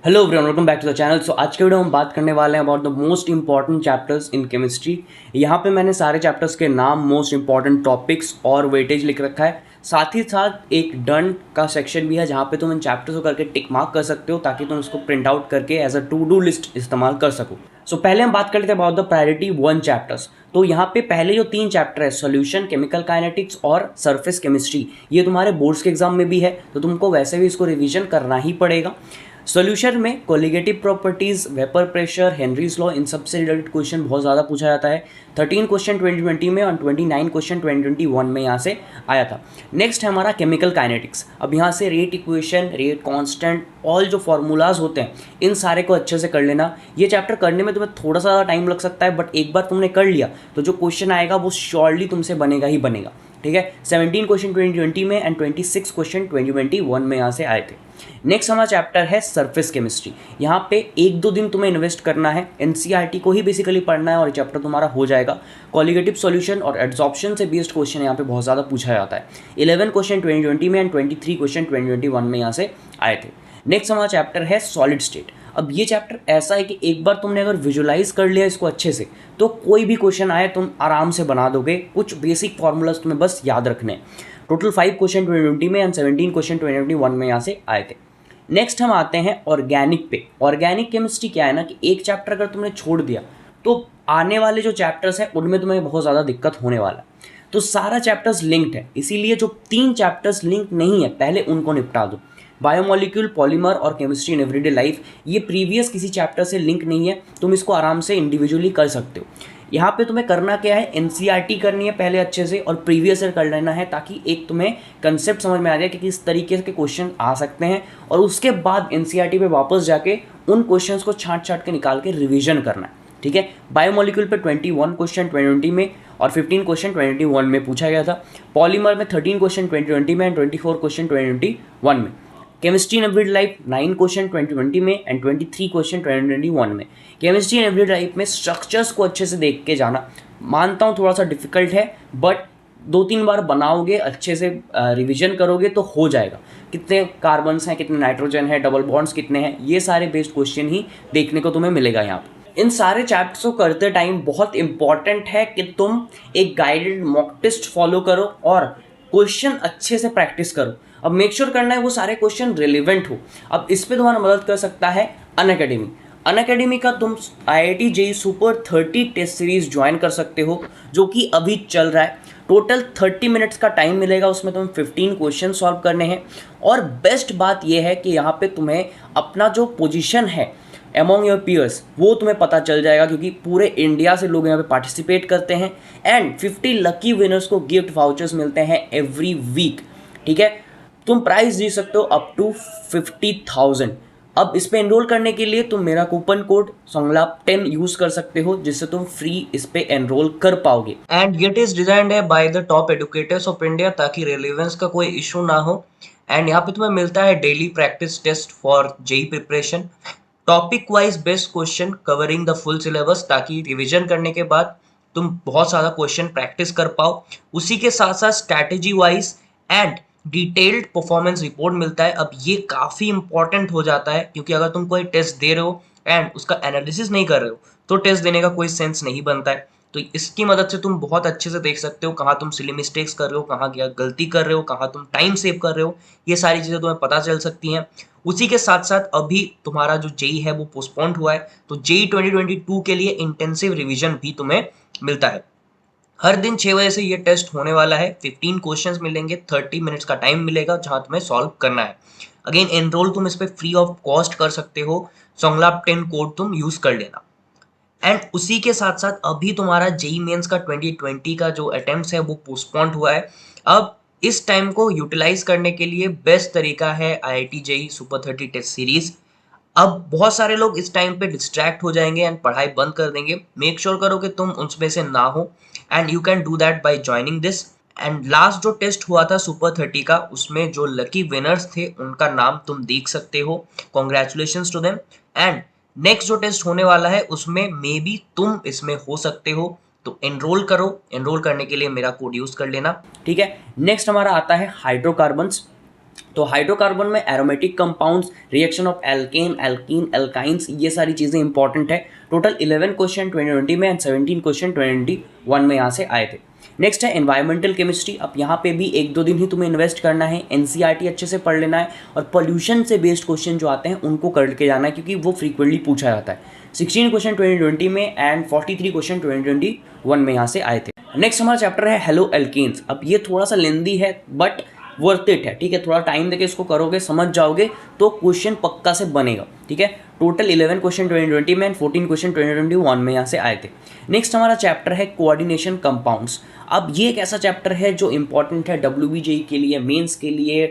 Hello everyone, welcome back to the channel. So आज के video में हम बात करने वाले हैं about the most important chapters in chemistry. यहाँ पे मैंने सारे चैप्टर्स के नाम, मोस्ट इंपॉर्टेंट टॉपिक्स और वेटेज लिख रखा है। साथ ही साथ एक डन का सेक्शन भी है जहाँ पे तुम इन चैप्टर्स को करके टिक मार्क कर सकते हो ताकि तुम उसको प्रिंट आउट करके as a to do list इस्तेमाल कर सको। सो पहले हम बात कर लेते हैं अबाउट द प्रायोरिटी 1 चैप्टर्स। तो यहाँ पे पहले जो 3 चैप्टर है, सॉल्यूशन, केमिकल काइनेटिक्स और सरफेस केमिस्ट्री, ये तुम्हारे बोर्ड्स के एग्जाम में भी है तो तुमको वैसे भी इसको रिवीजन करना ही पड़ेगा। सॉल्यूशन में colligative properties, vapour pressure, Henry's law, इन सबसे रिलेटेड क्वेश्चन बहुत ज़्यादा पूछा जाता है। 13 क्वेश्चन 2020 में और 29 क्वेश्चन 2021 में यहाँ से आया था। नेक्स्ट है हमारा केमिकल काइनेटिक्स। अब यहाँ से rate equation, rate constant, all जो फार्मूलाज होते हैं इन सारे को अच्छे से कर लेना। ये चैप्टर करने में तुम्हें थोड़ा सा टाइम लग सकता है, बट एक बार तुमने कर लिया तो जो क्वेश्चन आएगा वो श्योरली तुमसे बनेगा ही बनेगा। ठीक है, 17 क्वेश्चन 2020 में एंड 26 क्वेश्चन 2021 में यहाँ से आए थे। नेक्स्ट हमारा चैप्टर है सरफेस केमिस्ट्री। यहाँ पे 1-2 दिन तुम्हें इन्वेस्ट करना है, एनसीईआरटी को ही बेसिकली पढ़ना है और चैप्टर तुम्हारा हो जाएगा। कॉलिगेटिव सॉल्यूशन और एब्जॉर्प्शन से बेस्ड क्वेश्चन यहाँ पे बहुत ज़्यादा पूछा जाता है। 11 क्वेश्चन 2020 में एंड 23 क्वेश्चन 2021 में यहाँ से आए थे। नेक्स्ट हमारा चैप्टर है सॉलिड स्टेट। अब ये चैप्टर ऐसा है कि एक बार तुमने अगर विजुलाइज कर लिया इसको अच्छे से तो कोई भी क्वेश्चन आए तुम आराम से बना दोगे। कुछ बेसिक फार्मूलाज तुम्हें बस याद रखने हैं। टोटल 5 क्वेश्चन 2020 में एंड 17 क्वेश्चन 2021 में यहाँ से आए थे। नेक्स्ट हम आते हैं ऑर्गेनिक पे। ऑर्गेनिक केमिस्ट्री क्या है ना कि एक चैप्टर अगर तुमने छोड़ दिया तो आने वाले जो चैप्टर्स हैं उनमें तुम्हें बहुत ज़्यादा दिक्कत होने वाला है। तो सारा चैप्टर्स लिंक्ड है, इसीलिए जो 3 चैप्टर्स लिंक नहीं है पहले उनको निपटा दो। बायोमोलिक्यूल, पॉलीमर और केमिस्ट्री इन एवरीडे लाइफ, ये प्रीवियस किसी चैप्टर से लिंक नहीं है, तुम इसको आराम से इंडिविजुअली कर सकते हो। यहाँ पे तुम्हें करना क्या है, एनसीईआरटी करनी है पहले अच्छे से और प्रीवियस ईयर कर लेना है ताकि एक तुम्हें कंसेप्ट समझ में आ जाए कि किस तरीके के क्वेश्चन आ सकते हैं और उसके बाद एनसीईआरटी पे वापस जाके उन क्वेश्चंस को छांट छांट के निकाल के रिवीजन करना है। ठीक है, बायोमोलिक्यूल पे 21 क्वेश्चन 2020 में और 15 क्वेश्चन 2021 में पूछा गया था। पॉलीमर में 13 क्वेश्चन 2020 में एंड 24 क्वेश्चन 2021 में। Chemistry in everyday life 9 question 2020 में एंड 23 क्वेश्चन 2021 में। केमिस्ट्री इन एवरीडे लाइफ में स्ट्रक्चर्स को अच्छे से देख के जाना। मानता हूँ थोड़ा सा डिफिकल्ट है, बट 2-3 बार बनाओगे, अच्छे से रिवीजन करोगे तो हो जाएगा। कितने कार्बन्स हैं, कितने नाइट्रोजन है, डबल बॉन्ड्स कितने हैं, ये सारे बेस्ड क्वेश्चन ही देखने को तुम्हें मिलेगा यहाँ पे। इन सारे चैप्टर्स को करते टाइम बहुत इंपॉर्टेंट है कि तुम एक गाइडेड मॉक टेस्ट फॉलो करो और क्वेश्चन अच्छे से प्रैक्टिस करो। अब मेक श्योर करना है वो सारे क्वेश्चन रिलेवेंट हो। अब इस पे तुम्हारा मदद कर सकता है अनअकैडमी। अनअकैडमी का तुम IIT JEE super 30 test series join कर सकते हो जो कि अभी चल रहा है। टोटल 30 मिनट्स का टाइम मिलेगा, उसमें तुम्हें 15 क्वेश्चन सॉल्व करने हैं। और बेस्ट बात यह है कि यहाँ पे तुम्हें अपना जो पोजीशन है अमॉन्ग योर पीयर्स वो तुम्हें पता चल जाएगा क्योंकि पूरे इंडिया से लोग यहाँ पे पार्टिसिपेट करते हैं एंड 50 लकी विनर्स को गिफ्ट वाउचर्स मिलते हैं एवरी वीक। ठीक है, तुम प्राइस जीत सकते हो अप टू 50,000। अब इस पे एनरोल करने के लिए तुम मेरा कूपन कोड संगलाप10 यूज कर सकते हो जिससे तुम फ्री इस पे एनरोल कर पाओगे। एंड इट इज डिजाइंड है by the top educators of India ताकि रेलेवेंस का कोई इशू ना हो। एंड यहाँ पे तुम्हें मिलता है daily practice test for JEE preparation, topic wise best question covering the full syllabus ताकि रिविजन करने के बाद तुम बहुत सारा क्वेश्चन प्रैक्टिस कर पाओ। उसी के साथ साथ strategy wise and detailed performance report मिलता है। अब ये काफ़ी इंपॉर्टेंट हो जाता है क्योंकि अगर तुम कोई टेस्ट दे रहे हो एंड उसका एनालिसिस नहीं कर रहे हो तो टेस्ट देने का कोई सेंस नहीं बनता है। तो इसकी मदद से तुम बहुत अच्छे से देख सकते हो कहाँ तुम सिली मिस्टेक्स कर रहे हो, कहाँ क्या गलती कर रहे हो, कहाँ तुम टाइम सेव कर रहे हो, ये सारी चीज़ें तुम्हें पता चल सकती हैं। उसी के साथ साथ अभी तुम्हारा जो जेई है वो पोस्टपोन्ड हुआ है तो जेई 2022 के लिए इंटेंसिव रिविजन भी तुम्हें मिलता है। हर दिन 6 बजे से ये टेस्ट होने वाला है। 15 क्वेश्चंस मिलेंगे, 30 मिनट्स का टाइम मिलेगा जहां तुम्हें सॉल्व करना है। अगेन एनरोल तुम इस पे फ्री ऑफ कॉस्ट कर सकते हो, संगलाप10 कोड तुम यूज कर लेना। एंड उसी के साथ साथ अभी तुम्हारा जेई मेंस का 2020 का जो अटेम्प्ट है वो पोस्टपोन्ड हुआ है। अब इस टाइम को यूटिलाइज करने के लिए बेस्ट तरीका है IIT JEE super 30 test series. अब बहुत सारे लोग इस टाइम पे डिस्ट्रैक्ट हो जाएंगे एंड पढ़ाई बंद कर देंगे। मेक श्योर करो कि तुम उसमें से ना हो and you can do that by joining this. And last जो टेस्ट हुआ था सुपर 30 का उसमें जो लकी विनर्स थे उनका नाम तुम देख सकते हो। Congratulation to them. And next जो टेस्ट होने वाला है उसमें मे बी तुम इसमें हो सकते हो तो एनरोल करो। एनरोल करने के लिए मेरा कोड यूज कर लेना। ठीक है, नेक्स्ट हमारा आता है हाइड्रोकार्बन्स। तो हाइड्रोकार्बन में aromatic compounds, reaction of alkene, alkene, alkynes, ये सारी चीज़ें इंपॉर्टेंट है। टोटल 11 क्वेश्चन 2020 में एंड 17 क्वेश्चन 2021 में यहाँ से आए थे। नेक्स्ट है एनवायरमेंटल केमिस्ट्री। अब यहाँ पे भी 1-2 दिन ही तुम्हें इन्वेस्ट करना है, एनसीईआरटी अच्छे से पढ़ लेना है और पोल्यूशन से बेस्ड क्वेश्चन जो आते हैं उनको करके जाना है क्योंकि वो फ्रीक्वेंटली पूछा जाता है। 16 क्वेश्चन 2020 में एंड 43 क्वेश्चन 2021 में यहाँ से आए थे। नेक्स्ट हमारा चैप्टर है हेलो एल्केन्स। अब ये थोड़ा सा लेंदी है बट वर्थ इट है, ठीक है। थोड़ा टाइम देके इसको करोगे, समझ जाओगे तो क्वेश्चन पक्का से बनेगा, ठीक है। टोटल 11 क्वेश्चन 2020 में एंड 14 क्वेश्चन 2021 में यहाँ से आए थे। नेक्स्ट हमारा चैप्टर है कोऑर्डिनेशन कंपाउंड्स। अब ये एक ऐसा चैप्टर है जो इंपॉर्टेंट है WBJE के लिए, मेंस के लिए,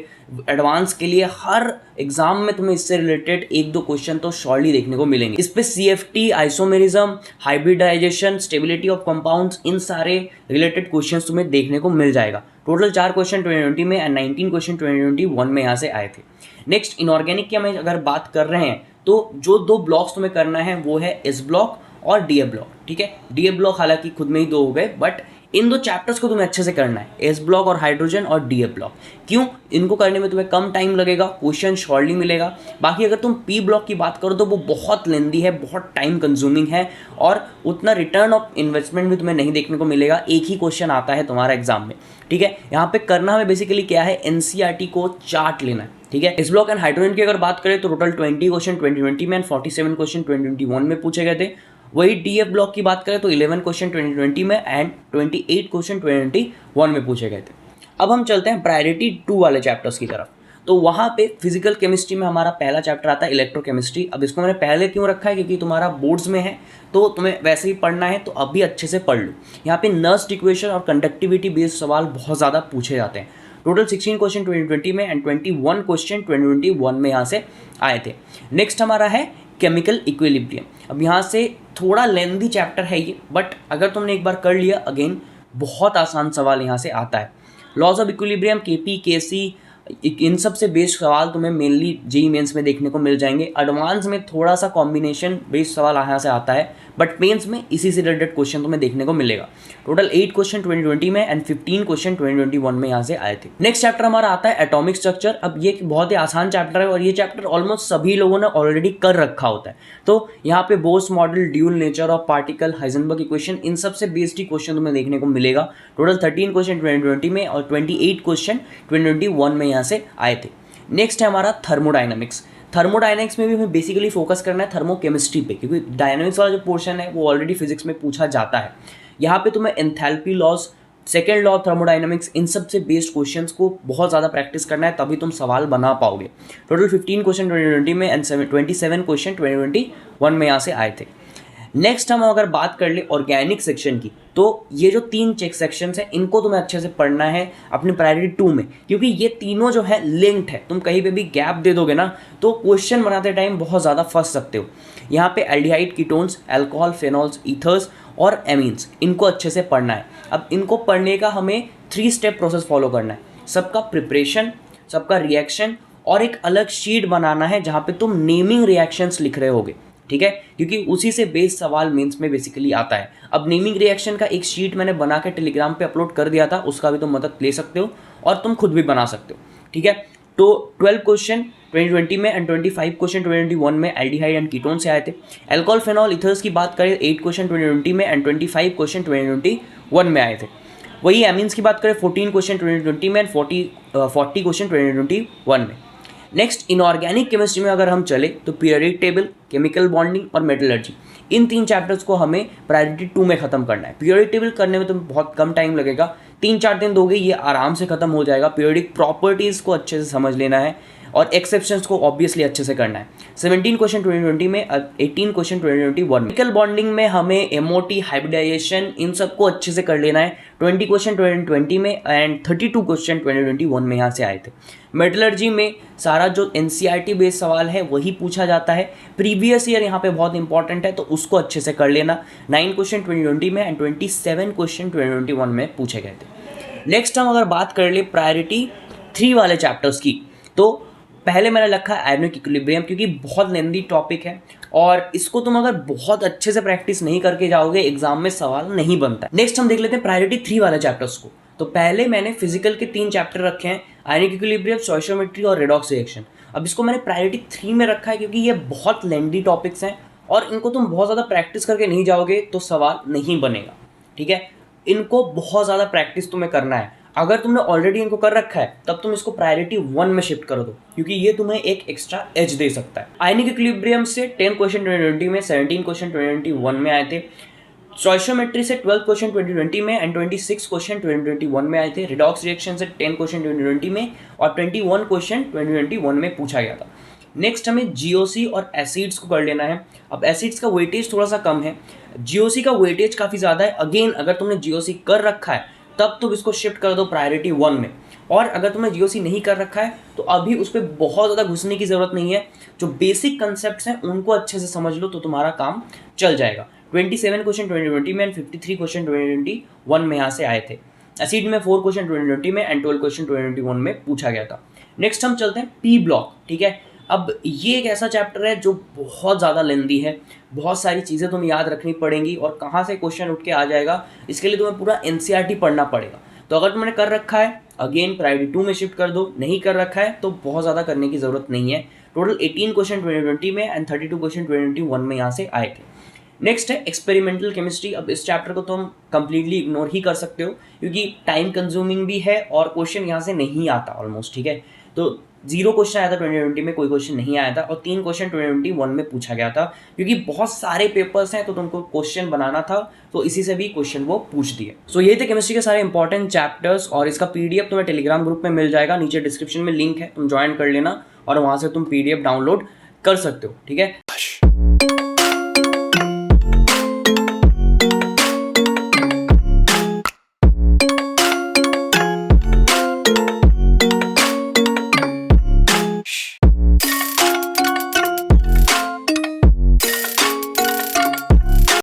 एडवांस के लिए। हर एग्जाम में तुम्हें इससे रिलेटेड 1-2 क्वेश्चन तो श्योरली देखने को मिलेंगे। इस पे CFT, isomerism, hybridisation, stability of compounds, इन सारे रिलेटेड क्वेश्चंस तुम्हें देखने को मिल जाएगा। टोटल 4 क्वेश्चन 2020 में एंड 19 क्वेश्चन 2021 में यहाँ से आए थे। नेक्स्ट इनऑर्गेनिक की हम अगर बात कर रहे हैं तो जो 2 ब्लॉक्स तुम्हें करना है वो है S ब्लॉक और DA ब्लॉक, ठीक है। DA ब्लॉक हालांकि खुद में ही 2 हो गए बट इन 2 चैप्टर्स को तुम्हें अच्छे से करना है, S ब्लॉक और हाइड्रोजन और DA ब्लॉक। क्यों? इनको करने में तुम्हें कम टाइम लगेगा, क्वेश्चन शॉर्टली मिलेगा। बाकी अगर तुम P ब्लॉक की बात करो तो वो बहुत लेंदी है, बहुत टाइम कंज्यूमिंग है और उतना रिटर्न ऑफ इन्वेस्टमेंट भी तुम्हें नहीं देखने को मिलेगा। एक ही क्वेश्चन आता है तुम्हारा एग्जाम में, ठीक है। यहाँ पे करना हमें बेसिकली क्या है, NCERT को चार्ट लेना है, ठीक है। इस ब्लॉक एंड हाइड्रोजन की अगर बात करें तो टोटल 20 क्वेश्चन 2020 में एंड 47 क्वेश्चन 2021 में पूछे गए थे। वही DF ब्लॉक की बात करें तो 11 क्वेश्चन 2020 में एंड 28 क्वेश्चन 2021 में पूछे गए थे। अब हम चलते हैं प्रायोरिटी 2 वाले चैप्टर्स की तरफ। तो वहाँ पे फिजिकल केमिस्ट्री में हमारा पहला चैप्टर आता है इलेक्ट्रोकेमिस्ट्री। अब इसको मैंने पहले क्यों रखा है, क्योंकि तुम्हारा बोर्ड्स में है तो तुम्हें वैसे ही पढ़ना है, तो अभी अच्छे से पढ़ लो। यहाँ पे नर्स्ट इक्वेशन और कंडक्टिविटी बेस्ड सवाल बहुत ज़्यादा पूछे जाते हैं। टोटल 16 क्वेश्चन 2020 में एंड 21 क्वेश्चन 2021 में यहाँ से आए थे। नेक्स्ट हमारा है केमिकल इक्विलिब्रियम। अब यहाँ से थोड़ा लेंदी चैप्टर है ये, बट अगर तुमने एक बार कर लिया अगेन बहुत आसान सवाल यहाँ से आता है। Laws of equilibrium, KP, KC, इन सब से बेस्ड सवाल तुम्हें मेनली JEE मेंस में देखने को मिल जाएंगे। एडवांस में थोड़ा सा कॉम्बिनेशन बेस्ड सवाल यहाँ से आता है बट मेंस में इसी से रिलेटेड क्वेश्चन तुम्हें देखने को मिलेगा। टोटल 8 क्वेश्चन 2020 में एंड 15 क्वेश्चन 2021 में यहाँ से आए थे। नेक्स्ट चैप्टर हमारा आता है एटॉमिक स्ट्रक्चर। अब ये बहुत ही आसान चैप्टर है और ये चैप्टर ऑलमोस्ट सभी लोगों ने ऑलरेडी कर रखा होता है। तो यहाँ पे Bohr's model, dual nature of particle, Heisenberg equation, इन सब से बेस्ड ही क्वेश्चन तुम्हें देखने को मिलेगा। टोटल 13 क्वेश्चन 2020 में और 28 क्वेश्चन 2021 में यहाँ से आए थे। नेक्स्ट है हमारा थर्मोडाइनमिक्स। थर्मोडाइनमिक्स में भी हमें बेसिकली फोकस करना है थर्मोकेमिस्ट्री पे, क्योंकि डायनामिक्स वाला जो पोर्शन है वो ऑलरेडी फिजिक्स में पूछा जाता है। यहाँ पे तुम्हें enthalpy laws, second law of thermodynamics, इन सब से बेस्ड क्वेश्चंस को बहुत ज़्यादा प्रैक्टिस करना है, तभी तुम सवाल बना पाओगे। टोटल 15 क्वेश्चन 2020 में एंड 27 क्वेश्चन 2021 में यहाँ से आए थे। नेक्स्ट हम अगर बात कर ले ऑर्गेनिक सेक्शन की, तो ये जो 3 चेक सेक्शंस हैं इनको तुम्हें अच्छे से पढ़ना है अपनी प्रायोरिटी 2 में, क्योंकि ये तीनों जो है लिंक्ड है। तुम कहीं पे भी गैप दे दोगे ना तो क्वेश्चन बनाते टाइम बहुत ज़्यादा फंस सकते हो। यहाँ पे एल्डिहाइड, कीटोन्स, अल्कोहल, फेनॉल्स, ईथर्स और एमीन्स, इनको अच्छे से पढ़ना है। अब इनको पढ़ने का हमें 3 स्टेप प्रोसेस फॉलो करना है। सबका प्रिपरेशन, सबका रिएक्शन और एक अलग शीट बनाना है जहाँ पे तुम नेमिंग रिएक्शंस लिख रहे होगे, ठीक है, क्योंकि उसी से बेस्ड सवाल मेंस में बेसिकली आता है। अब नेमिंग रिएक्शन का एक शीट मैंने बना के टेलीग्राम पे अपलोड कर दिया था, उसका भी तुम मदद ले सकते हो और तुम खुद भी बना सकते हो, ठीक है। तो 12 क्वेश्चन 2020 में एंड 25 क्वेश्चन 2021 में एल्डिहाइड एंड कीटोन से आए थे। अल्कोहल, फेनॉल, ईथर्स की बात करें 8 क्वेश्चन 2020 में एंड 25 क्वेश्चन 2021 में आए थे। वही एमीन्स की बात करें 14 क्वेश्चन 2020 में एंड 40 क्वेश्चन 2021 में। नेक्स्ट इनऑर्गेनिक केमिस्ट्री में अगर हम चले तो पीरियोडिक टेबल, केमिकल बॉन्डिंग और मेटलर्जी, इन 3 चैप्टर्स को हमें प्रायोरिटी 2 में खत्म करना है। पीरियोडिक टेबल करने में तो बहुत कम टाइम लगेगा, 3-4 दिन दोगे ये आराम से खत्म हो जाएगा। पीरियोडिक प्रॉपर्टीज़ को अच्छे से समझ लेना है और एक्सेप्शंस को ऑब्वियसली अच्छे से करना है। 17 क्वेश्चन 2020 में, 18 क्वेश्चन 2021 में। केमिकल बॉन्डिंग में हमें MOT, हाइब्रिडाइजेशन, इन सबको अच्छे से कर लेना है। 20 क्वेश्चन 2020 में एंड 32 क्वेश्चन 2021 में यहाँ से आए थे। मेटलर्जी में सारा जो NCERT बेस्ड सवाल है वही पूछा जाता है। प्रीवियस ईयर यहाँ पे बहुत इंपॉर्टेंट है तो उसको अच्छे से कर लेना। 9 क्वेश्चन 2020 में एंड 27 क्वेश्चन 2021 में पूछे गए थे। नेक्स्ट हम अगर बात कर ले प्रायोरिटी 3 वाले चैप्टर्स की, तो पहले मैंने रखा है आयोनिक इक्विलिब्रियम, क्योंकि बहुत लेंदी टॉपिक है और इसको तुम अगर बहुत अच्छे से प्रैक्टिस नहीं करके जाओगे एग्जाम में सवाल नहीं बनता है। नेक्स्ट हम देख लेते हैं प्रायोरिटी 3 वाले चैप्टर्स को। तो पहले मैंने फिजिकल के 3 चैप्टर रखे हैं, आयनिक इक्विलिब्रियम, स्टोइचियोमेट्री और रेडॉक्स रिएक्शन। अब इसको मैंने प्रायोरिटी 3 में रखा है क्योंकि ये बहुत लेंदी टॉपिक्स हैं और इनको तुम बहुत ज़्यादा प्रैक्टिस करके नहीं जाओगे तो सवाल नहीं बनेगा, ठीक है। इनको बहुत ज़्यादा प्रैक्टिस तुम्हें करना है। अगर तुमने ऑलरेडी इनको कर रखा है तब तुम इसको प्रायोरिटी 1 में शिफ्ट कर दो क्योंकि ये तुम्हें एक एक्स्ट्रा एज दे सकता है। आयनिक इक्विलिब्रियम से 10 क्वेश्चन 2020 में, 17 क्वेश्चन 2021 में आए थे। स्टोइचियोमेट्री से 12 क्वेश्चन 2020 में एंड 26 क्वेश्चन 2021 में आए थे। रेडॉक्स रिएक्शन से 10 क्वेश्चन 2020 में और 21 क्वेश्चन 2021 में पूछा गया था। नेक्स्ट हमें जीओसी और एसिड्स को कर लेना है। अब एसिड्स का वेटेज थोड़ा सा कम है, जीओसी का वेटेज काफ़ी ज़्यादा है। अगेन अगर तुमने जीओसी कर रखा है तब तुम इसको शिफ्ट कर दो प्रायोरिटी 1 में, और अगर तुमने जीओसी नहीं कर रखा है तो अभी उस पर बहुत ज़्यादा घुसने की ज़रूरत नहीं है। जो बेसिक कंसेप्ट्स हैं उनको अच्छे से समझ लो तो तुम्हारा काम चल जाएगा। 27 क्वेश्चन 2020 में एंड 53 क्वेश्चन 2021 में यहाँ से आए थे। एसिड में 4 क्वेश्चन 2020 में एंड 12 क्वेश्चन 2021 में पूछा गया था। नेक्स्ट हम चलते हैं पी ब्लॉक, ठीक है। अब ये एक ऐसा चैप्टर है जो बहुत ज़्यादा लेंदी है, बहुत सारी चीज़ें तुम्हें याद रखनी पड़ेंगी और कहाँ से क्वेश्चन उठ के आ जाएगा इसके लिए तुम्हें पूरा एनसीईआरटी पढ़ना पड़ेगा। तो अगर तुमने कर रखा है अगेन प्रायोरिटी 2 में शिफ्ट कर दो, नहीं कर रखा है तो बहुत ज़्यादा करने की ज़रूरत नहीं है। टोटल 18 क्वेश्चन 2020 में एंड 32 क्वेश्चन 2021 में यहाँ से आए थे। नेक्स्ट है एक्सपेरिमेंटल केमिस्ट्री। अब इस चैप्टर को तुम कंप्लीटली इग्नोर ही कर सकते हो क्योंकि टाइम कंज्यूमिंग भी है और क्वेश्चन यहाँ से नहीं आता ऑलमोस्ट, ठीक है। तो 0 क्वेश्चन आया था 2020 में, कोई क्वेश्चन नहीं आया था, और 3 क्वेश्चन 2021 में पूछा गया था क्योंकि बहुत सारे पेपर्स हैं तो तुमको क्वेश्चन बनाना था तो इसी से भी क्वेश्चन वो पूछ दिए। सो ये थे केमिस्ट्री के सारे इंपॉर्टेंट चैप्टर्स और इसका पीडीएफ तुम्हें टेलीग्राम ग्रुप में मिल जाएगा, नीचे डिस्क्रिप्शन में लिंक है, तुम ज्वाइन कर लेना और वहाँ से तुम पीडीएफ डाउनलोड कर सकते हो, ठीक है।